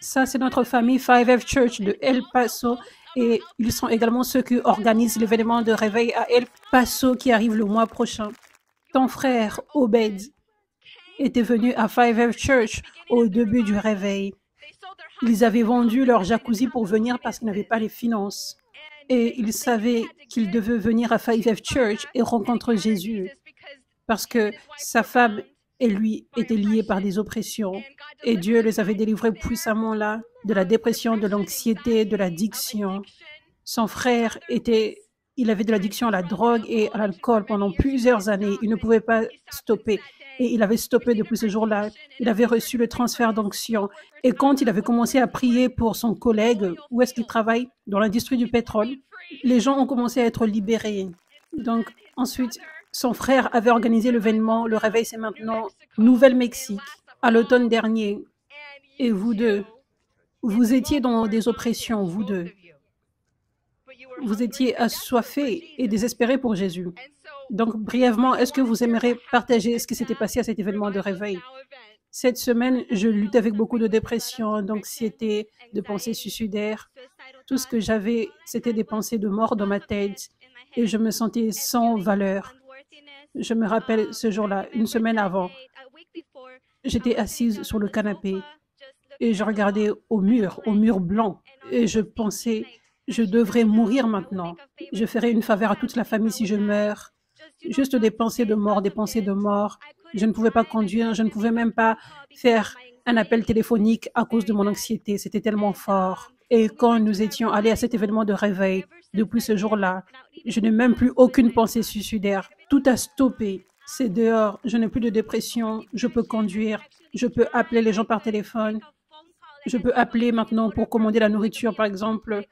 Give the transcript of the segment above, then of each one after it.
Ça, c'est notre famille 5F Church de El Paso. Et ils sont également ceux qui organisent l'événement de réveil à El Paso qui arrive le mois prochain. Ton frère, Obed, était venu à 5F Church au début du réveil. Ils avaient vendu leur jacuzzi pour venir parce qu'ils n'avaient pas les finances. Et ils savaient qu'ils devaient venir à 5F Church et rencontrer Jésus parce que sa femme et lui étaient liés par des oppressions. Et Dieu les avait délivrés puissamment là, de la dépression, de l'anxiété, de l'addiction. Son frère il avait de l'addiction à la drogue et à l'alcool pendant plusieurs années. Il ne pouvait pas stopper. Et il avait stoppé depuis ce jour-là. Il avait reçu le transfert d'onction. Et quand il avait commencé à prier pour son collègue, où est-ce qu'il travaille? Dans l'industrie du pétrole. Les gens ont commencé à être libérés. Donc, ensuite, son frère avait organisé l'événement. Le réveil, c'est maintenant Nouvelle-Mexique, à l'automne dernier. Et vous deux, vous étiez dans des oppressions, vous deux. Vous étiez assoiffés et désespérés pour Jésus. Donc, brièvement, est-ce que vous aimeriez partager ce qui s'était passé à cet événement de réveil? Cette semaine, je lutte avec beaucoup de dépression, d'anxiété, de pensées suicidaires. Tout ce que j'avais, c'était des pensées de mort dans ma tête et je me sentais sans valeur. Je me rappelle ce jour-là, une semaine avant, j'étais assise sur le canapé et je regardais au mur blanc et je pensais, je devrais mourir maintenant. Je ferai une faveur à toute la famille si je meurs. Juste des pensées de mort, des pensées de mort. Je ne pouvais pas conduire, je ne pouvais même pas faire un appel téléphonique à cause de mon anxiété. C'était tellement fort. Et quand nous étions allés à cet événement de réveil, depuis ce jour-là, je n'ai même plus aucune pensée suicidaire. Tout a stoppé. C'est dehors. Je n'ai plus de dépression. Je peux conduire. Je peux appeler les gens par téléphone. Je peux appeler maintenant pour commander la nourriture, par exemple.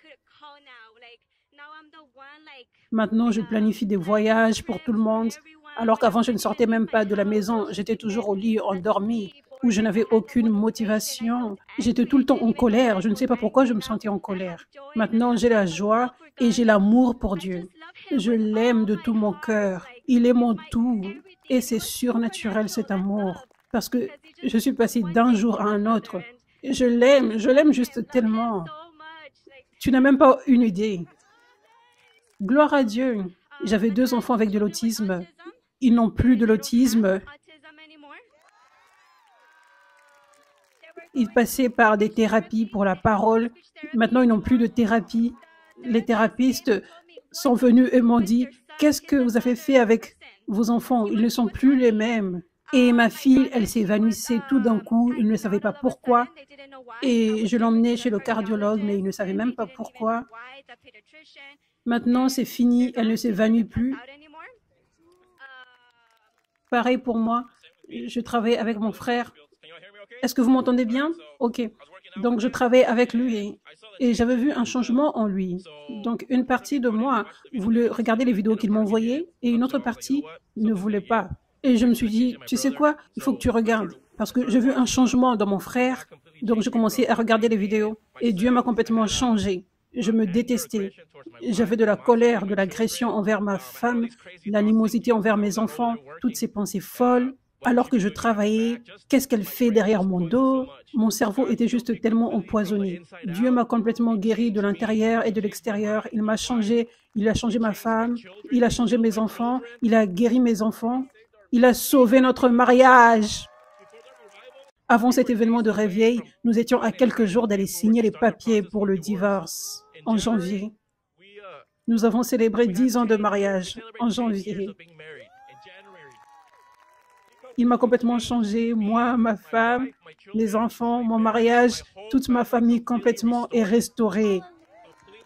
Maintenant, je planifie des voyages pour tout le monde, alors qu'avant, je ne sortais même pas de la maison. J'étais toujours au lit, endormie, où je n'avais aucune motivation. J'étais tout le temps en colère. Je ne sais pas pourquoi je me sentais en colère. Maintenant, j'ai la joie et j'ai l'amour pour Dieu. Je l'aime de tout mon cœur. Il est mon tout. Et c'est surnaturel, cet amour. Parce que je suis passée d'un jour à un autre. Je l'aime juste tellement. Tu n'as même pas une idée. Gloire à Dieu. J'avais 2 enfants avec de l'autisme. Ils n'ont plus de l'autisme. Ils passaient par des thérapies pour la parole. Maintenant, ils n'ont plus de thérapie. Les thérapeutes sont venus et m'ont dit, qu'est-ce que vous avez fait avec vos enfants? Ils ne sont plus les mêmes. Et ma fille, elle s'évanouissait tout d'un coup. Il ne savait pas pourquoi. Et je l'emmenais chez le cardiologue, mais il ne savait même pas pourquoi. Maintenant, c'est fini. Elle ne s'évanouit plus. Pareil pour moi. Je travaille avec mon frère. Est-ce que vous m'entendez bien? OK. Donc, je travaille avec lui et j'avais vu un changement en lui. Donc, une partie de moi voulait regarder les vidéos qu'il m'envoyait et une autre partie ne voulait pas. Et je me suis dit, tu sais quoi? Il faut que tu regardes. Parce que j'ai vu un changement dans mon frère. Donc, j'ai commencé à regarder les vidéos et Dieu m'a complètement changé. Je me détestais. J'avais de la colère, de l'agression envers ma femme, l'animosité envers mes enfants, toutes ces pensées folles. Alors que je travaillais, qu'est-ce qu'elle fait derrière mon dos? Mon cerveau était juste tellement empoisonné. Dieu m'a complètement guéri de l'intérieur et de l'extérieur. Il m'a changé. Il a changé ma femme. Il a changé mes enfants. Il a guéri mes enfants. Il a sauvé notre mariage. Avant cet événement de réveil, nous étions à quelques jours d'aller signer les papiers pour le divorce en janvier. Nous avons célébré 10 ans de mariage en janvier. Il m'a complètement changé, moi, ma femme, les enfants, mon mariage, toute ma famille complètement est restaurée,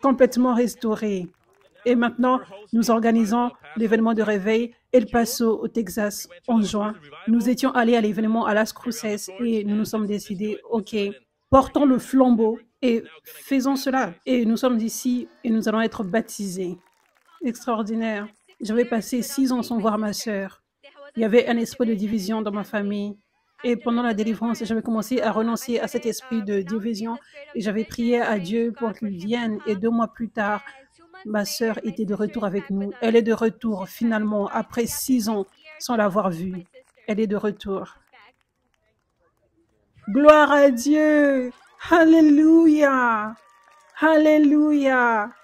complètement restaurée. Et maintenant, nous organisons l'événement de réveil El Paso au Texas en juin. Nous étions allés à l'événement à Las Cruces et nous nous sommes décidés, OK, portons le flambeau et faisons cela. Et nous sommes ici et nous allons être baptisés. Extraordinaire. J'avais passé 6 ans sans voir ma sœur. Il y avait un esprit de division dans ma famille. Et pendant la délivrance, j'avais commencé à renoncer à cet esprit de division et j'avais prié à Dieu pour qu'il vienne. Et 2 mois plus tard, ma sœur était de retour avec nous. Elle est de retour finalement après 6 ans sans l'avoir vue. Elle est de retour. Gloire à Dieu! Alléluia. Alléluia.